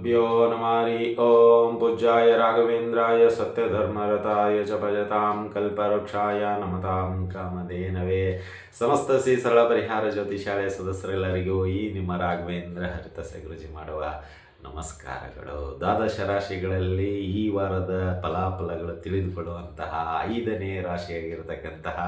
भ्यो नमारि ओम पूज्याय राघवेन्द्राय सत्यधर्मरताय च भजतां कल्पवृक्षाय नमतां कामधेनवे ಸಮಸ್ತ ಶ್ರೀ ಸರಳ ಪರಿಹಾರ ಜ್ಯೋತಿಷಾಲಯ ಸದಸ್ಯರೆಲ್ಲರಿಗೂ ಈ ನಿಮ್ಮ ರಾಘವೇಂದ್ರ ಹರಿತಸೆ ಗುರುಜಿ ಮಾಡುವ ನಮಸ್ಕಾರಗಳು. ದ್ವಾದಶ ರಾಶಿಗಳಲ್ಲಿ ಈ ವಾರದ ಫಲಾಫಲಗಳು ತಿಳಿದುಕೊಳ್ಳುವಂತಹ 5ನೇ ರಾಶಿಯಾಗಿರತಕ್ಕಂತಹ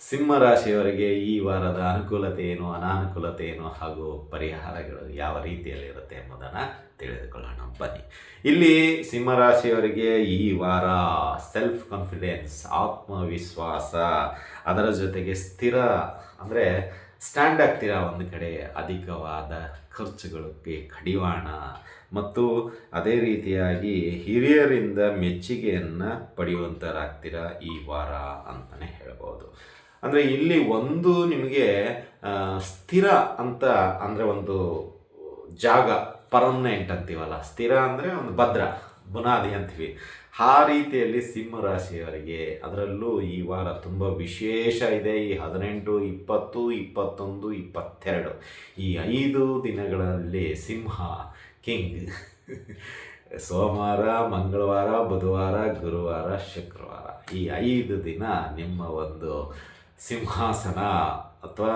ಸಿಂಹ ರಾಶಿಯವರಿಗೆ ಈ ವಾರದ ಅನುಕೂಲತೆ ಏನು, ಅನಾನುಕೂಲತೆ ಏನು ಹಾಗೂ ಪರಿಹಾರಗಳು ಯಾವ ರೀತಿಯಲ್ಲಿರುತ್ತೆ ಎಂಬುದನ್ನು ತಿಳಿದುಕೊಳ್ಳೋಣ ಬನ್ನಿ. ಇಲ್ಲಿ ಸಿಂಹರಾಶಿಯವರಿಗೆ ಈ ವಾರ ಸೆಲ್ಫ್ ಕಾನ್ಫಿಡೆನ್ಸ್, ಆತ್ಮವಿಶ್ವಾಸ, ಅದರ ಜೊತೆಗೆ ಸ್ಥಿರ ಅಂದರೆ ಸ್ಟ್ಯಾಂಡ್ ಆಗ್ತೀರಾ ಒಂದು ಕಡೆ, ಅಧಿಕವಾದ ಖರ್ಚುಗಳಿಗೆ ಕಡಿವಾಣ ಮತ್ತು ಅದೇ ರೀತಿಯಾಗಿ ಹಿರಿಯರಿಂದ ಮೆಚ್ಚುಗೆಯನ್ನು ಪಡೆಯುವಂಥರಾಗ್ತೀರಾ ಈ ವಾರ ಅಂತಲೇ ಹೇಳ್ಬೋದು. ಅಂದರೆ ಇಲ್ಲಿ ಒಂದು ನಿಮಗೆ ಸ್ಥಿರ ಅಂತ ಅಂದರೆ ಒಂದು ಜಾಗ ಪರ್ಮನೆಂಟ್ ಅಂತೀವಲ್ಲ, ಸ್ಥಿರ ಅಂದರೆ ಒಂದು ಭದ್ರ ಬುನಾದಿ ಅಂತೀವಿ. ಆ ರೀತಿಯಲ್ಲಿ ಸಿಂಹರಾಶಿಯವರಿಗೆ ಅದರಲ್ಲೂ ಈ ವಾರ ತುಂಬ ವಿಶೇಷ ಇದೆ. ಈ 18, 20, 21, 22 ಈ 5 ದಿನಗಳಲ್ಲಿ ಸಿಂಹ ಕಿಂಗ್ ಸೋಮವಾರ, ಮಂಗಳವಾರ, ಬುಧವಾರ, ಗುರುವಾರ, ಶುಕ್ರವಾರ ಈ 5 ದಿನ ನಿಮ್ಮ ಒಂದು ಸಿಂಹಾಸನ ಅಥವಾ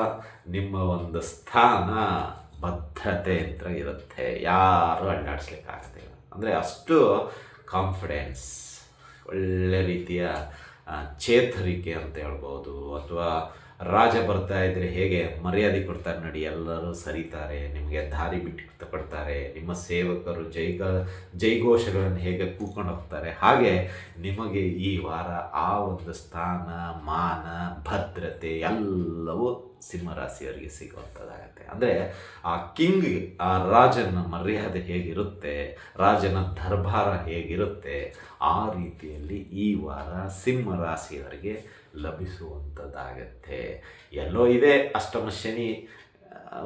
ನಿಮ್ಮ ಒಂದು ಸ್ಥಾನ ಭದ್ರತೆ ಅಂತ ಇರುತ್ತೆ. ಯಾರು ಅಲ್ಲಾಡಿಸ್ಲಿಕ್ಕಾಗೋದಿಲ್ಲ. ಅಂದರೆ ಅಷ್ಟು ಕಾನ್ಫಿಡೆನ್ಸ್, ಒಳ್ಳೆ ರೀತಿಯ ಚೇತರಿಕೆ ಅಂತ ಹೇಳ್ಬೋದು. ಅಥವಾ ರಾಜ ಬರ್ತಾ ಇದ್ದರೆ ಹೇಗೆ ಮರ್ಯಾದೆ ಕೊಡ್ತಾರೆ ನೋಡಿ, ಎಲ್ಲರೂ ಸರಿತಾರೆ, ನಿಮಗೆ ದಾರಿ ಬಿಟ್ಟು ಕೊಡ್ತಾರೆ, ನಿಮ್ಮ ಸೇವಕರು ಜೈಘೋಷಗಳನ್ನು ಹೇಗೆ ಕೂಕೊಂಡು ಹೋಗ್ತಾರೆ, ಹಾಗೆ ನಿಮಗೆ ಈ ವಾರ ಆ ಒಂದು ಸ್ಥಾನ, ಮಾನ, ಭದ್ರತೆ ಎಲ್ಲವೂ ಸಿಂಹರಾಶಿಯವರಿಗೆ ಸಿಗುವಂಥದ್ದಾಗತ್ತೆ. ಅಂದರೆ ಆ ಕಿಂಗ್, ಆ ರಾಜನ ಮರ್ಯಾದೆ ಹೇಗಿರುತ್ತೆ, ರಾಜನ ದರ್ಬಾರ ಹೇಗಿರುತ್ತೆ, ಆ ರೀತಿಯಲ್ಲಿ ಈ ವಾರ ಸಿಂಹರಾಶಿಯವರಿಗೆ ಲಭಿಸುವಂಥದ್ದಾಗತ್ತೆ. ಎಲ್ಲೋ ಇದೆ ಅಷ್ಟಮ ಶನಿ,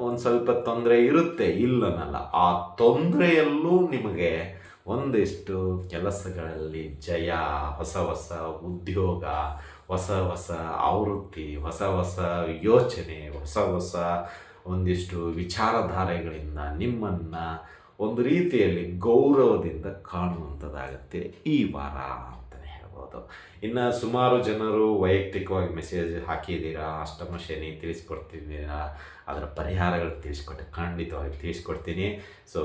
ಒಂದು ಸ್ವಲ್ಪ ತೊಂದರೆ ಇರುತ್ತೆ, ಇಲ್ಲನಲ್ಲ. ಆ ತೊಂದರೆಯಲ್ಲೂ ನಿಮಗೆ ಒಂದಿಷ್ಟು ಕೆಲಸಗಳಲ್ಲಿ ಜಯ, ಹೊಸ ಹೊಸ ಉದ್ಯೋಗ, ಹೊಸ ಹೊಸ ಆವೃತ್ತಿ, ಹೊಸ ಹೊಸ ಯೋಚನೆ, ಹೊಸ ಹೊಸ ಒಂದಿಷ್ಟು ವಿಚಾರಧಾರೆಗಳಿಂದ ನಿಮ್ಮನ್ನು ಒಂದು ರೀತಿಯಲ್ಲಿ ಗೌರವದಿಂದ ಕಾಣುವಂಥದ್ದಾಗತ್ತೆ ಈ ವಾರ ಅಂತಲೇ ಹೇಳ್ಬೋದು. ಇನ್ನು ಸುಮಾರು ಜನರು ವೈಯಕ್ತಿಕವಾಗಿ ಮೆಸೇಜ್ ಹಾಕಿದ್ದೀರಾ, ಅಷ್ಟಮ ಶನಿ ತಿಳಿಸ್ಕೊಡ್ತಿದ್ದೀರಾ, ಅದರ ಪರಿಹಾರಗಳು ಖಂಡಿತವಾಗಿ ತಿಳಿಸ್ಕೊಡ್ತೀನಿ. ಸೊ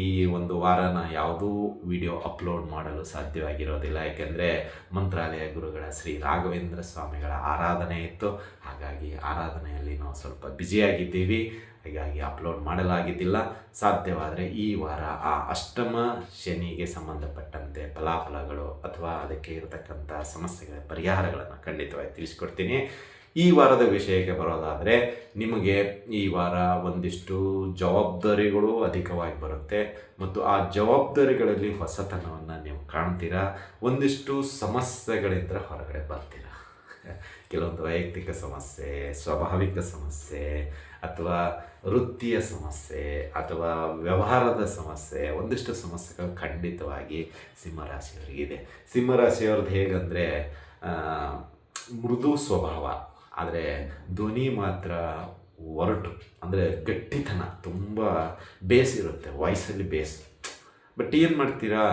ಈ ಒಂದು ವಾರನ ಯಾವುದೂ ವಿಡಿಯೋ ಅಪ್ಲೋಡ್ ಮಾಡಲು ಸಾಧ್ಯವಾಗಿರೋದಿಲ್ಲ, ಯಾಕೆಂದರೆ ಮಂತ್ರಾಲಯ ಗುರುಗಳ ಶ್ರೀ ರಾಘವೇಂದ್ರ ಸ್ವಾಮಿಗಳ ಆರಾಧನೆ ಇತ್ತು. ಹಾಗಾಗಿ ಆರಾಧನೆಯಲ್ಲಿ ನಾವು ಸ್ವಲ್ಪ ಬ್ಯುಸಿಯಾಗಿದ್ದೀವಿ, ಹೀಗಾಗಿ ಅಪ್ಲೋಡ್ ಮಾಡಲಾಗಿದ್ದಿಲ್ಲ. ಸಾಧ್ಯವಾದರೆ ಈ ವಾರ ಆ ಅಷ್ಟಮ ಶನಿಗೆ ಸಂಬಂಧಪಟ್ಟಂತೆ ಫಲಾಫಲಗಳು ಅಥವಾ ಅದಕ್ಕೆ ಇರತಕ್ಕಂಥ ಸಮಸ್ಯೆಗಳ ಪರಿಹಾರಗಳನ್ನು ಖಂಡಿತವಾಗಿ ತಿಳಿಸ್ಕೊಡ್ತೀನಿ. ಈ ವಾರದ ವಿಷಯಕ್ಕೆ ಬರೋದಾದರೆ, ನಿಮಗೆ ಈ ವಾರ ಒಂದಿಷ್ಟು ಜವಾಬ್ದಾರಿಗಳು ಅಧಿಕವಾಗಿ ಬರುತ್ತೆ ಮತ್ತು ಆ ಜವಾಬ್ದಾರಿಗಳಲ್ಲಿ ಹೊಸತನವನ್ನು ನೀವು ಕಾಣ್ತೀರಾ. ಒಂದಿಷ್ಟು ಸಮಸ್ಯೆಗಳಿಂದ ಹೊರಗಡೆ ಬರ್ತೀರಾ. ಕೆಲವೊಂದು ವೈಯಕ್ತಿಕ ಸಮಸ್ಯೆ, ಸ್ವಾಭಾವಿಕ ಸಮಸ್ಯೆ ಅಥವಾ ವೃತ್ತಿಯ ಸಮಸ್ಯೆ ಅಥವಾ ವ್ಯವಹಾರದ ಸಮಸ್ಯೆ, ಒಂದಿಷ್ಟು ಸಮಸ್ಯೆಗಳು ಖಂಡಿತವಾಗಿ ಸಿಂಹರಾಶಿಯವರಿಗಿದೆ. ಸಿಂಹರಾಶಿಯವ್ರದ್ದು ಹೇಗಂದರೆ ಮೃದು ಸ್ವಭಾವ, ಆದರೆ ಧ್ವನಿ ಮಾತ್ರ ಒರಟು, ಅಂದರೆ ಗಟ್ಟಿತನ, ತುಂಬ ಬೇಸಿರುತ್ತೆ, ವಾಯ್ಸಲ್ಲಿ ಬೇಸ್. ಬಟ್ ಏನು ಮಾಡ್ತೀರಾ,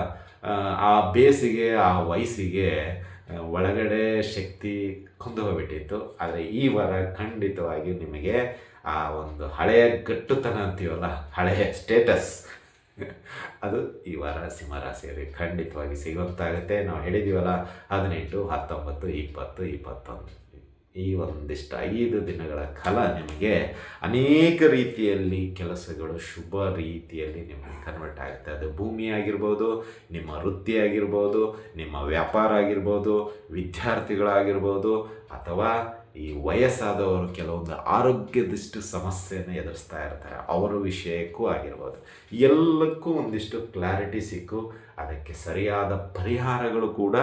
ಆ ಬೇಸಿಗೆ, ಆ ವಯಸ್ಸಿಗೆ ಒಳಗಡೆ ಶಕ್ತಿ ಕೊಂದು ಹೋಗ್ಬಿಟ್ಟಿತ್ತು. ಆದರೆ ಈ ವಾರ ಖಂಡಿತವಾಗಿ ನಿಮಗೆ ಆ ಒಂದು ಹಳೆಯ ಗಟ್ಟುತನ ಅಂತೀವಲ್ಲ, ಹಳೆಯ ಸ್ಟೇಟಸ್, ಅದು ಈ ವಾರ ಸಿಂಹರಾಶಿಯವರಿಗೆ ಖಂಡಿತವಾಗಿ ಸಿಗುವಂತಾಗುತ್ತೆ. ನಾವು ಹೇಳಿದ್ದೀವಲ್ಲ, 18, 19, 20, 21 ಈ ಒಂದಿಷ್ಟು 5 ದಿನಗಳ ಕಾಲ ನಿಮಗೆ ಅನೇಕ ರೀತಿಯಲ್ಲಿ ಕೆಲಸಗಳು ಶುಭ ರೀತಿಯಲ್ಲಿ ನಿಮಗೆ ಕನ್ವರ್ಟ್ ಆಗುತ್ತೆ. ಅದು ಭೂಮಿ ಆಗಿರ್ಬೋದು, ನಿಮ್ಮ ವೃತ್ತಿ ಆಗಿರ್ಬೋದು, ನಿಮ್ಮ ವ್ಯಾಪಾರ ಆಗಿರ್ಬೋದು, ವಿದ್ಯಾರ್ಥಿಗಳಾಗಿರ್ಬೋದು, ಅಥವಾ ಈ ವಯಸ್ಸಾದವರು ಕೆಲವೊಂದು ಆರೋಗ್ಯದಷ್ಟು ಸಮಸ್ಯೆಯನ್ನು ಎದುರಿಸ್ತಾ ಇರ್ತಾರೆ, ಅವರ ವಿಷಯಕ್ಕೂ ಆಗಿರ್ಬೋದು. ಎಲ್ಲಕ್ಕೂ ಒಂದಿಷ್ಟು ಕ್ಲಾರಿಟಿ ಸಿಕ್ಕು ಅದಕ್ಕೆ ಸರಿಯಾದ ಪರಿಹಾರಗಳು ಕೂಡ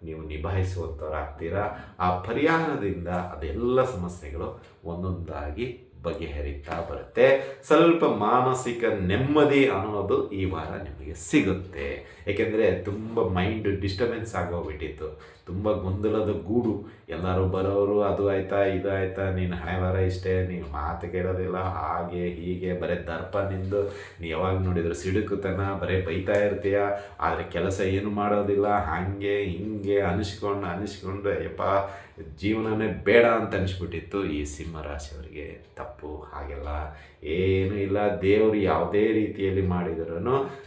ನೀವು ನಿಭಾಯಿಸುವಂಥವ್ರಾಗ್ತೀರಾ. ಆ ಪರಿಹಾರದಿಂದ ಅದೆಲ್ಲ ಸಮಸ್ಯೆಗಳು ಒಂದೊಂದಾಗಿ ಬಗೆಹರಿತಾ ಬರುತ್ತೆ. ಸ್ವಲ್ಪ ಮಾನಸಿಕ ನೆಮ್ಮದಿ ಅನ್ನೋದು ಈ ವಾರ ನಿಮಗೆ ಸಿಗುತ್ತೆ. ಏಕೆಂದರೆ ತುಂಬ ಮೈಂಡ್ ಡಿಸ್ಟರ್ಬೆನ್ಸ್ ಆಗೋಗ್ಬಿಟ್ಟಿತ್ತು, ತುಂಬ ಗೊಂದಲದ ಗೂಡು. ಎಲ್ಲರೂ ಬರೋರು ಅದು ಆಯಿತಾ ಇದು ಆಯಿತಾ, ನೀನು ಹಣೆ ಬರ ಇಷ್ಟೇ, ನೀನು ಮಾತು ಕೇಳೋದಿಲ್ಲ, ಹಾಗೆ ಹೀಗೆ ಬರೀ ದರ್ಪ ನಿಂದು, ನೀ ಯಾವಾಗ ನೋಡಿದ್ರು ಸಿಡುಕುತನ, ಬರೀ ಬೈತಾ ಇರ್ತೀಯ, ಆದರೆ ಕೆಲಸ ಏನು ಮಾಡೋದಿಲ್ಲ, ಹಾಗೆ ಹಿಂಗೆ ಅನಿಸ್ಕೊಂಡು ಅಯ್ಯಪ್ಪ ಜೀವನನೇ ಬೇಡ ಅಂತ ಅನಿಸ್ಬಿಟ್ಟಿತ್ತು ಈ ಸಿಂಹರಾಶಿಯವರಿಗೆ. ತಪ್ಪು, ಹಾಗೆಲ್ಲ ಏನೂ ಇಲ್ಲ. ದೇವರು ಯಾವುದೇ ರೀತಿಯಲ್ಲಿ ಮಾಡಿದರೂ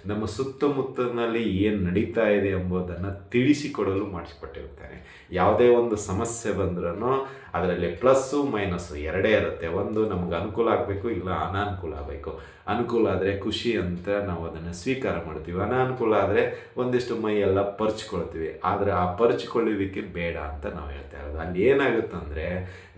ನಮ್ಮ ಸುತ್ತಮುತ್ತಲಿನಲ್ಲಿ ಏನು ನಡೀತಾ ಇದೆ ಎಂಬುದನ್ನು ತಿಳಿಸಿಕೊಡಲು ಮಾಡಿಸ್ಕೊಟ್ಟಿರ್ತಾನೆ. ಯಾವುದೇ ಒಂದು ಸಮಸ್ಯೆ ಬಂದ್ರೂ ಅದರಲ್ಲಿ ಪ್ಲಸ್ಸು ಮೈನಸ್ಸು ಎರಡೇ ಇರುತ್ತೆ. ಒಂದು ನಮ್ಗೆ ಅನುಕೂಲ ಆಗಬೇಕು, ಇಲ್ಲ ಅನಾನುಕೂಲ ಆಗಬೇಕು. ಅನುಕೂಲ ಆದರೆ ಖುಷಿ ಅಂತ ನಾವು ಅದನ್ನು ಸ್ವೀಕಾರ ಮಾಡ್ತೀವಿ, ಅನಾನುಕೂಲ ಆದರೆ ಒಂದಿಷ್ಟು ಮೈ ಎಲ್ಲ ಪರ್ಚ್ಕೊಳ್ತೀವಿ. ಆದರೆ ಆ ಪರ್ಚ್ಕೊಳ್ಳುವಿಕೆ ಬೇಡ ಅಂತ ನಾವು ಹೇಳ್ತಾ ಇರೋದು. ಅಲ್ಲಿ ಏನಾಗುತ್ತಂದರೆ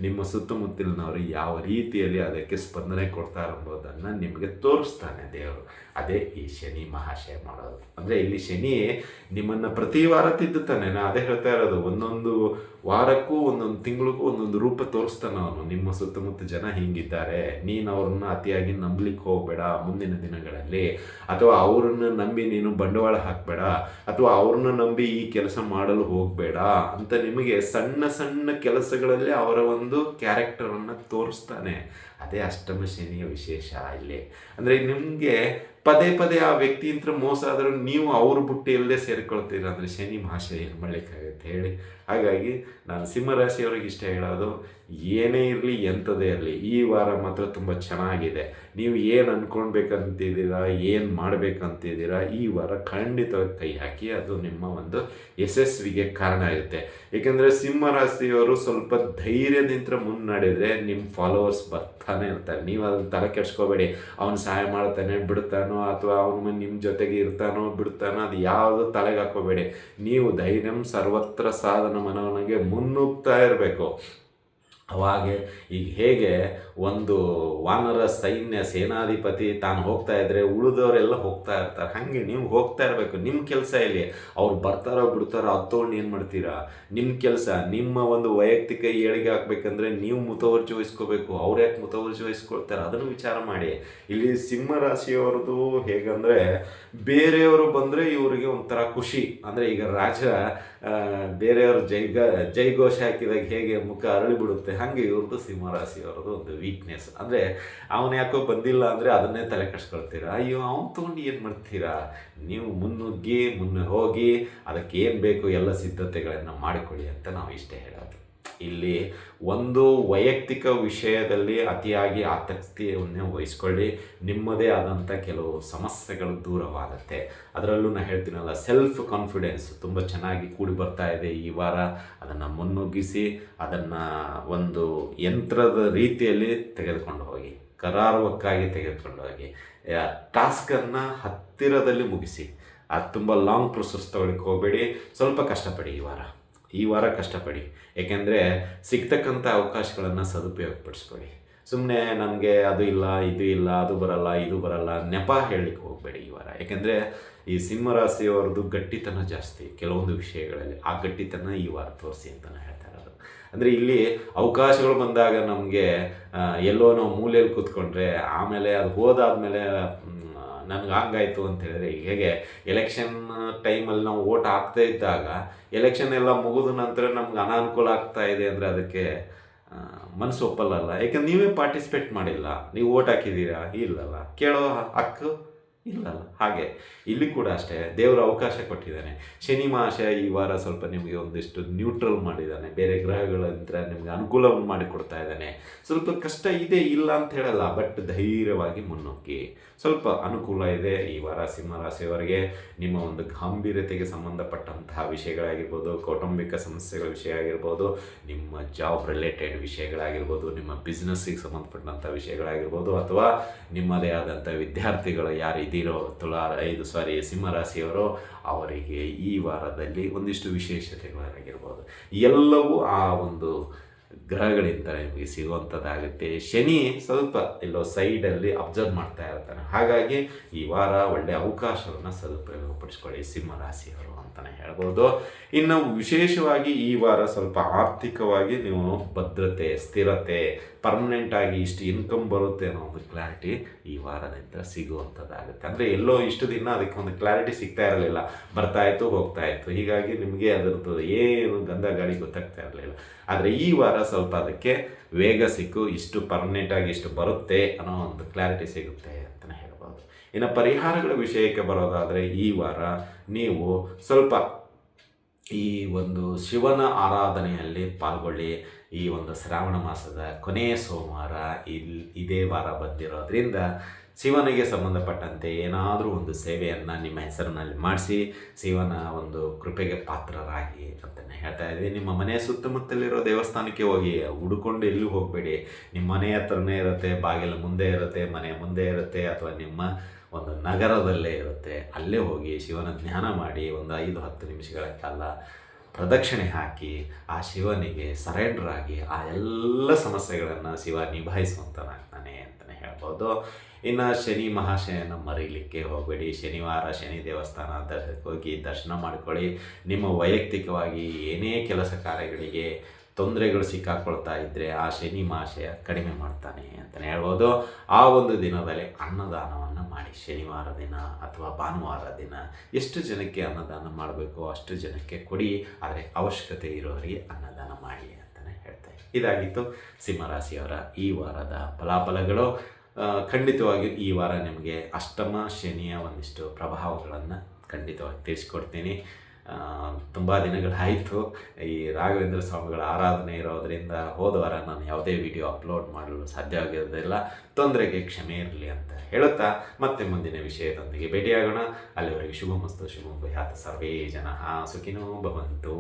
ನಿಮ್ಮ ಸುತ್ತಮುತ್ತಲಿನವರು ಯಾವ ರೀತಿಯಲ್ಲಿ ಅದಕ್ಕೆ ಸ್ಪಂದನೆ ಕೊಡ್ತಾರೆ ಎಂಬುದನ್ನು ನಿಮಗೆ ತೋರಿಸ್ತಾನೆ ದೇವರು. ಅದೇ ಈ ಶನಿ ಮಹಾಶಯ ಮಾಡೋದು. ಅಂದರೆ ಇಲ್ಲಿ ಶನಿ ನಿಮ್ಮನ್ನು ಪ್ರತಿ ವಾರ ತಿದ್ದುತ್ತಾನೆ. ನಾನು ಅದೇ ಹೇಳ್ತಾ ಇರೋದು, ಒಂದೊಂದು ವಾರಕ್ಕೂ ಒಂದೊಂದು ತಿಂಗಳಿಗೂ ಒಂದೊಂದು ರೂಪ ತೋರಿಸ್ತಾನೆ ಅವನು. ನಿಮ್ಮ ಸುತ್ತಮುತ್ತ ಜನ ಹೀಗಿದ್ದಾರೆ, ನೀನು ಅವ್ರನ್ನ ಅತಿಯಾಗಿ ನಂಬಲಿಕ್ಕೆ ಹೋಗಬೇಡ ಮುಂದಿನ ದಿನಗಳಲ್ಲಿ, ಅಥವಾ ಅವ್ರನ್ನ ನಂಬಿ ನೀನು ಬಂಡವಾಳ ಹಾಕಬೇಡ, ಅಥವಾ ಅವ್ರನ್ನ ನಂಬಿ ಈ ಕೆಲಸ ಮಾಡಲು ಹೋಗಬೇಡ ಅಂತ ನಿಮಗೆ ಸಣ್ಣ ಸಣ್ಣ ಕೆಲಸಗಳಲ್ಲಿ ಅವರ ಒಂದು ಕ್ಯಾರೆಕ್ಟರನ್ನು ತೋರಿಸ್ತಾನೆ. ಅದೇ ಅಷ್ಟಮ ಶನಿಯ ವಿಶೇಷ ಇಲ್ಲಿ. ಅಂದರೆ ನಿಮಗೆ ಪದೇ ಪದೇ ಆ ವ್ಯಕ್ತಿ ಅಂತ ಮೋಸ ಆದರೂ ನೀವು ಅವ್ರ ಬುಟ್ಟಿಯಲ್ಲೇ ಸೇರಿಕೊಳ್ತೀರ ಅಂದರೆ ಶನಿ ಮಹಾಶಯ ಏನು ಮಾಡಲಿಕ್ಕಾಗುತ್ತೆ ಹೇಳಿ. ಹಾಗಾಗಿ ನಾನು ಸಿಂಹರಾಶಿಯವ್ರಿಗೆ ಇಷ್ಟ ಹೇಳೋದು, ಏನೇ ಇರಲಿ ಎಂಥದೇ ಇರಲಿ ಈ ವಾರ ಮಾತ್ರ ತುಂಬ ಚೆನ್ನಾಗಿದೆ. ನೀವು ಏನು ಅಂದ್ಕೊಳ್ಬೇಕಂತಿದ್ದೀರಾ, ಏನು ಮಾಡಬೇಕಂತಿದ್ದೀರಾ, ಈ ವಾರ ಖಂಡಿತವಾಗಿ ಕೈ ಹಾಕಿ, ಅದು ನಿಮ್ಮ ಒಂದು ಯಶಸ್ವಿಗೆ ಕಾರಣ ಆಗುತ್ತೆ. ಏಕೆಂದರೆ ಸಿಂಹರಾಶಿಯವರು ಸ್ವಲ್ಪ ಧೈರ್ಯದಿಂದ ಮುನ್ನಡೆದರೆ ನಿಮ್ಮ ಫಾಲೋವರ್ಸ್ ಬರ್ತಾನೆ ಇರ್ತಾರೆ. ನೀವು ಅದನ್ನು ತಲೆ ಕೆಡಿಸ್ಕೋಬೇಡಿ, ಅವನು ಸಹಾಯ ಮಾಡ್ತಾನೆ ಬಿಡ್ತಾನೋ, ಅಥವಾ ಅವನು ನಿಮ್ಮ ಜೊತೆಗೆ ಇರ್ತಾನೋ ಬಿಡ್ತಾನೋ, ಅದು ಯಾವುದು ತಲೆಗೆ ಹಾಕೋಬೇಡಿ. ನೀವು ಧೈರ್ಯಂ ಸರ್ವತ್ರ ಸಾಧನ ಮನವನಿಗೆ ಮುನ್ನುಗ್ತಾ ಇರಬೇಕು. ಅವಾಗೆ ಈಗ ಹೇಗೆ ಒಂದು ವಾನರ ಸೇನಾಧಿಪತಿ ತಾನು ಹೋಗ್ತಾ ಇದ್ದರೆ ಉಳಿದವರೆಲ್ಲ ಹೋಗ್ತಾ ಇರ್ತಾರೆ, ಹಾಗೆ ನೀವು ಹೋಗ್ತಾ ಇರಬೇಕು. ನಿಮ್ಮ ಕೆಲಸ ಇಲ್ಲಿ ಅವ್ರು ಬರ್ತಾರೋ ಬಿಡ್ತಾರೋ ಅದು ತೊಗೊಂಡು ಏನು ಮಾಡ್ತೀರಾ, ನಿಮ್ಮ ಕೆಲಸ. ನಿಮ್ಮ ಒಂದು ವೈಯಕ್ತಿಕ ಏಳಿಗೆ ಆಗಬೇಕಂದ್ರೆ ನೀವು ಮುತುವರ್ಜಿ ವಹಿಸ್ಕೋಬೇಕು. ಅವ್ರು ಯಾಕೆ ಮುತುವರ್ಜಿ ವಹಿಸ್ಕೊಳ್ತಾರೆ ಅದನ್ನು ವಿಚಾರ ಮಾಡಿ. ಇಲ್ಲಿ ಸಿಂಹರಾಶಿಯವ್ರದ್ದು ಹೇಗಂದರೆ, ಬೇರೆಯವರು ಬಂದರೆ ಇವರಿಗೆ ಒಂಥರ ಖುಷಿ. ಅಂದರೆ ಈಗ ರಾಜ ಬೇರೆಯವರು ಜೈಘೋಷ ಹಾಕಿದಾಗ ಹೇಗೆ ಮುಖ ಅರಳಿಬಿಡುತ್ತೆ, ಹಾಗೆ ಇವ್ರದ್ದು ಸಿಂಹರಾಶಿಯವ್ರದ್ದು ಒಂದು ವೀಕ್ನೆಸ್. ಅಂದರೆ ಅವನು ಯಾಕೋ ಬಂದಿಲ್ಲ ಅಂದರೆ ಅದನ್ನೇ ತಲೆ ಕೆಡಿಸ್ಕೊಳ್ತೀರಾ. ಅಯ್ಯೋ ಅವ್ನು ತೊಗೊಂಡು ಏನು ಮಾಡ್ತೀರಾ, ನೀವು ಮುನ್ನೆ ಹೋಗಿ ಅದಕ್ಕೆ ಏನು ಬೇಕು ಎಲ್ಲ ಸಿದ್ಧತೆಗಳನ್ನು ಮಾಡಿಕೊಳ್ಳಿ ಅಂತ ನಾವು ಇಷ್ಟೇ ಹೇಳೋದು. ಇಲ್ಲಿ ಒಂದು ವೈಯಕ್ತಿಕ ವಿಷಯದಲ್ಲಿ ಅತಿಯಾಗಿ ಆಸಕ್ತಿಯನ್ನು ವಹಿಸ್ಕೊಳ್ಳಿ, ನಿಮ್ಮದೇ ಆದಂಥ ಕೆಲವು ಸಮಸ್ಯೆಗಳು ದೂರವಾಗುತ್ತೆ. ಅದರಲ್ಲೂ ನಾನು ಹೇಳ್ತೀನಲ್ಲ, ಸೆಲ್ಫ್ ಕಾನ್ಫಿಡೆನ್ಸ್ ತುಂಬ ಚೆನ್ನಾಗಿ ಕೂಡಿ ಬರ್ತಾ ಇದೆ ಈ ವಾರ. ಅದನ್ನು ಮುನ್ನುಗ್ಗಿಸಿ ಅದನ್ನು ಒಂದು ಯಂತ್ರದ ರೀತಿಯಲ್ಲಿ ತೆಗೆದುಕೊಂಡು ಹೋಗಿ, ಕರಾರುವಕ್ಕಾಗಿ ತೆಗೆದುಕೊಂಡು ಹೋಗಿ ಟಾಸ್ಕನ್ನು ಹತ್ತಿರದಲ್ಲಿ ಮುಗಿಸಿ. ಅದು ತುಂಬ ಲಾಂಗ್ ಪ್ರೊಸೆಸ್ ತೊಗೊಳಕ್ಕೆ ಹೋಗಬೇಡಿ, ಸ್ವಲ್ಪ ಕಷ್ಟಪಡಿ ಈ ವಾರ ಕಷ್ಟಪಡಿ. ಏಕೆಂದರೆ ಸಿಗ್ತಕ್ಕಂಥ ಅವಕಾಶಗಳನ್ನು ಸದುಪಯೋಗಪಡಿಸ್ಕೊಳ್ಳಿ. ಸುಮ್ಮನೆ ನನಗೆ ಅದು ಇಲ್ಲ, ಇದು ಇಲ್ಲ, ಅದು ಬರಲ್ಲ, ಇದು ಬರಲ್ಲ ನೆಪ ಹೇಳಲಿಕ್ಕೆ ಹೋಗಬೇಡಿ ಈ ವಾರ. ಏಕೆಂದರೆ ಈ ಸಿಂಹರಾಶಿಯವರದ್ದು ಗಟ್ಟಿತನ ಜಾಸ್ತಿ ಕೆಲವೊಂದು ವಿಷಯಗಳಲ್ಲಿ. ಆ ಗಟ್ಟಿತನ ಈ ವಾರ ತೋರಿಸಿ ಅಂತ ನಾನು ಹೇಳ್ತಾ ಇರೋದು. ಅಂದರೆ ಇಲ್ಲಿ ಅವಕಾಶಗಳು ಬಂದಾಗ ನಮಗೆ ಎಲ್ಲೋ ನಾವು ಮೂಲೆಯಲ್ಲಿ ಕೂತ್ಕೊಂಡ್ರೆ ಆಮೇಲೆ ಅದು ಹೋದಾದ್ಮೇಲೆ ನನಗೆ ಹಂಗಾಯಿತು ಅಂತ ಹೇಳಿದ್ರೆ, ಹೇಗೆ ಎಲೆಕ್ಷನ್ ಟೈಮಲ್ಲಿ ನಾವು ಓಟ್ ಹಾಕ್ತಾ ಇದ್ದಾಗ ಎಲೆಕ್ಷನ್ ಎಲ್ಲ ಮುಗಿದ ನಂತರ ನಮ್ಗೆ ಅನಾನುಕೂಲ ಆಗ್ತಾ ಇದೆ ಅಂದರೆ ಅದಕ್ಕೆ ಮನಸ್ಸು ಒಪ್ಪಲ್ಲ. ಯಾಕಂದ್ರೆ ನೀವೇ ಪಾರ್ಟಿಸಿಪೇಟ್ ಮಾಡಿಲ್ಲ, ನೀವು ಓಟ್ ಹಾಕಿದ್ದೀರಾ ಇಲ್ಲಲ್ಲ, ಕೇಳೋ ಹಕ್ಕು ಇಲ್ಲಲ್ಲ. ಹಾಗೆ ಇಲ್ಲಿ ಕೂಡ ಅಷ್ಟೇ, ದೇವರು ಅವಕಾಶ ಕೊಟ್ಟಿದ್ದಾನೆ. ಶನಿ ಮಹಾಶಯ ಈ ವಾರ ಸ್ವಲ್ಪ ನಿಮಗೆ ಒಂದಿಷ್ಟು ನ್ಯೂಟ್ರಲ್ ಮಾಡಿದ್ದಾನೆ, ಬೇರೆ ಗ್ರಹಗಳಂತರ ನಿಮಗೆ ಅನುಕೂಲವನ್ನು ಮಾಡಿಕೊಡ್ತಾ ಇದ್ದಾನೆ. ಸ್ವಲ್ಪ ಕಷ್ಟ ಇದೆ, ಇಲ್ಲ ಅಂತ ಹೇಳಲ್ಲ, ಬಟ್ ಧೈರ್ಯವಾಗಿ ಮುನ್ನುಗ್ಗಿ. ಸ್ವಲ್ಪ ಅನುಕೂಲ ಇದೆ ಈ ವಾರ ಸಿಂಹರಾಶಿಯವರಿಗೆ. ನಿಮ್ಮ ಒಂದು ಗಂಭೀರತೆಗೆ ಸಂಬಂಧಪಟ್ಟಂತಹ ವಿಷಯಗಳಾಗಿರ್ಬೋದು, ಕೌಟುಂಬಿಕ ಸಮಸ್ಯೆಗಳ ವಿಷಯ ಆಗಿರ್ಬೋದು, ನಿಮ್ಮ ಜಾಬ್ ರಿಲೇಟೆಡ್ ವಿಷಯಗಳಾಗಿರ್ಬೋದು, ನಿಮ್ಮ ಬಿಸ್ನೆಸ್ಸಿಗೆ ಸಂಬಂಧಪಟ್ಟಂಥ ವಿಷಯಗಳಾಗಿರ್ಬೋದು, ಅಥವಾ ನಿಮ್ಮದೇ ಆದಂಥ ವಿದ್ಯಾರ್ಥಿಗಳು ಯಾರು ಇದ್ದೀರೋ ಸಿಂಹರಾಶಿಯವರು, ಅವರಿಗೆ ಈ ವಾರದಲ್ಲಿ ಒಂದಿಷ್ಟು ವಿಶೇಷತೆಗಳಾಗಿರ್ಬೋದು ಎಲ್ಲವೂ ಆ ಒಂದು ಗ್ರಹಗಳಿಂದ ನಿಮಗೆ ಸಿಗುವಂಥದ್ದಾಗುತ್ತೆ. ಶನಿ ಸ್ವಲ್ಪ ಎಲ್ಲೋ ಸೈಡಲ್ಲಿ ಅಬ್ಸರ್ವ್ ಮಾಡ್ತಾ ಇರ್ತಾನೆ. ಹಾಗಾಗಿ ಈ ವಾರ ಒಳ್ಳೆಯ ಅವಕಾಶವನ್ನು ಸದುಪಯೋಗಪಡಿಸ್ಕೊಳ್ಳಿ ಸಿಂಹರಾಶಿಯವರು ಅಂತಲೇ ಹೇಳ್ಬೋದು. ಇನ್ನು ವಿಶೇಷವಾಗಿ ಈ ವಾರ ಸ್ವಲ್ಪ ಆರ್ಥಿಕವಾಗಿ ನೀವು ಭದ್ರತೆ, ಸ್ಥಿರತೆ ಪರ್ಮನೆಂಟಾಗಿ ಇಷ್ಟು ಇನ್ಕಮ್ ಬರುತ್ತೆ ಅನ್ನೋ ಒಂದು ಕ್ಲಾರಿಟಿ ಈ ವಾರದಿಂದ ಸಿಗುವಂಥದ್ದಾಗುತ್ತೆ. ಅಂದರೆ ಎಲ್ಲೋ ಇಷ್ಟು ದಿನ ಅದಕ್ಕೆ ಒಂದು ಕ್ಲಾರಿಟಿ ಸಿಗ್ತಾ ಇರಲಿಲ್ಲ, ಬರ್ತಾ ಇತ್ತು ಹೋಗ್ತಾ ಇತ್ತು, ಹೀಗಾಗಿ ನಿಮಗೆ ಅದರದ್ದು ಏನು ಗಂಧ ಗಾಳಿ ಗೊತ್ತಾಗ್ತಾ ಇರಲಿಲ್ಲ. ಆದರೆ ಈ ವಾರ ಸ್ವಲ್ಪ ಅದಕ್ಕೆ ವೇಗ ಸಿಕ್ಕು ಇಷ್ಟು ಪರ್ಮನೆಂಟಾಗಿ ಇಷ್ಟು ಬರುತ್ತೆ ಅನ್ನೋ ಒಂದು ಕ್ಲಾರಿಟಿ ಸಿಗುತ್ತೆ ಅಂತಲೇ ಹೇಳ್ಬೋದು. ಇನ್ನು ಪರಿಹಾರಗಳ ವಿಷಯಕ್ಕೆ ಬರೋದಾದರೆ ಈ ವಾರ ನೀವು ಸ್ವಲ್ಪ ಈ ಒಂದು ಶಿವನ ಆರಾಧನೆಯಲ್ಲಿ ಪಾಲ್ಗೊಳ್ಳಿ. ಈ ಒಂದು ಶ್ರಾವಣ ಮಾಸದ ಕೊನೆಯ ಸೋಮವಾರ ಇದೇ ವಾರ ಬಂದಿರೋದ್ರಿಂದ ಶಿವನಿಗೆ ಸಂಬಂಧಪಟ್ಟಂತೆ ಏನಾದರೂ ಒಂದು ಸೇವೆಯನ್ನು ನಿಮ್ಮ ಹೆಸರಿನಲ್ಲಿ ಮಾಡಿಸಿ ಶಿವನ ಒಂದು ಕೃಪೆಗೆ ಪಾತ್ರರಾಗಿ ಅಂತಲೇ ಹೇಳ್ತಾ ಇದ್ದೀವಿ. ನಿಮ್ಮ ಮನೆಯ ಸುತ್ತಮುತ್ತಲಿರೋ ದೇವಸ್ಥಾನಕ್ಕೆ ಹೋಗಿ, ಹುಡುಕೊಂಡು ಎಲ್ಲೂ ಹೋಗಬೇಡಿ. ನಿಮ್ಮ ಮನೆ ಹತ್ರನೇ ಇರುತ್ತೆ, ಬಾಗಿಲು ಮುಂದೆ ಇರುತ್ತೆ, ಮನೆ ಮುಂದೆ ಇರುತ್ತೆ, ಅಥವಾ ನಿಮ್ಮ ಒಂದು ನಗರದಲ್ಲೇ ಇರುತ್ತೆ, ಅಲ್ಲೇ ಹೋಗಿ ಶಿವನ ಧ್ಯಾನ ಮಾಡಿ ಒಂದು 5-10 ನಿಮಿಷಗಳ ಕಾಲ ಪ್ರದಕ್ಷಿಣೆ ಹಾಕಿ ಆ ಶಿವನಿಗೆ ಸರೆಂಡರ್ ಆಗಿ ಆ ಎಲ್ಲ ಸಮಸ್ಯೆಗಳನ್ನು ಶಿವ ನಿಭಾಯಿಸುವಂತನಾಗ್ತಾನೆ ಅಂತಲೇ ಹೇಳ್ಬೋದು. ಇನ್ನು ಶನಿ ಮಹಾಶಯನ ಮರೀಲಿಕ್ಕೆ ಹೋಗಬೇಡಿ. ಶನಿವಾರ ಶನಿ ದೇವಸ್ಥಾನ ಹೋಗಿ ದರ್ಶನ ಮಾಡ್ಕೊಳ್ಳಿ. ನಿಮ್ಮ ವೈಯಕ್ತಿಕವಾಗಿ ಏನೇ ಕೆಲಸ ಕಾರ್ಯಗಳಿಗೆ ತೊಂದರೆಗಳು ಸಿಕ್ಕಾಕೊಳ್ತಾ ಇದ್ದರೆ ಆ ಶನಿ ಮಹಾಶಯ ಕಡಿಮೆ ಮಾಡ್ತಾನೆ ಅಂತಲೇ ಹೇಳ್ಬೋದು. ಆ ಒಂದು ದಿನದಲ್ಲಿ ಅನ್ನದಾನವನ್ನು ಮಾಡಿ. ಶನಿವಾರ ದಿನ ಅಥವಾ ಭಾನುವಾರ ದಿನ ಎಷ್ಟು ಜನಕ್ಕೆ ಅನ್ನದಾನ ಮಾಡಬೇಕು ಅಷ್ಟು ಜನಕ್ಕೆ ಕೊಡಿ, ಆದರೆ ಅವಶ್ಯಕತೆ ಇರೋರಿಗೆ ಅನ್ನದಾನ ಮಾಡಿ ಅಂತಲೇ ಹೇಳ್ತಾರೆ. ಇದಾಗಿತ್ತು ಸಿಂಹರಾಶಿಯವರ ಈ ವಾರದ ಫಲಾಫಲಗಳು. ಖಂಡಿತವಾಗಿ ಈ ವಾರ ನಿಮಗೆ ಅಷ್ಟಮ ಶನಿಯ ಒಂದಿಷ್ಟು ಪ್ರಭಾವಗಳನ್ನು ಖಂಡಿತವಾಗಿ ತಿಳಿಸ್ಕೊಡ್ತೀನಿ. ತುಂಬ ದಿನಗಳಾಯಿತು ಈ ರಾಘವೇಂದ್ರ ಸ್ವಾಮಿಗಳ ಆರಾಧನೆ ಇರೋದರಿಂದ ಹೋದ ವಾರ ನಾನು ಯಾವುದೇ ವಿಡಿಯೋ ಅಪ್ಲೋಡ್ ಮಾಡಲು ಸಾಧ್ಯವಾಗಿರೋದಿಲ್ಲ. ತೊಂದರೆಗೆ ಕ್ಷಮೆ ಇರಲಿ ಅಂತ ಹೇಳುತ್ತಾ ಮತ್ತೆ ಮುಂದಿನ ವಿಷಯದೊಂದಿಗೆ ಭೇಟಿಯಾಗೋಣ. ಅಲ್ಲಿವರೆಗೆ ಶುಭಮಸ್ತು, ಶುಭಂ ಭೂಯಾತ್, ಸರ್ವೇ ಜನಃ ಸುಖಿನೋ ಭವಂತು.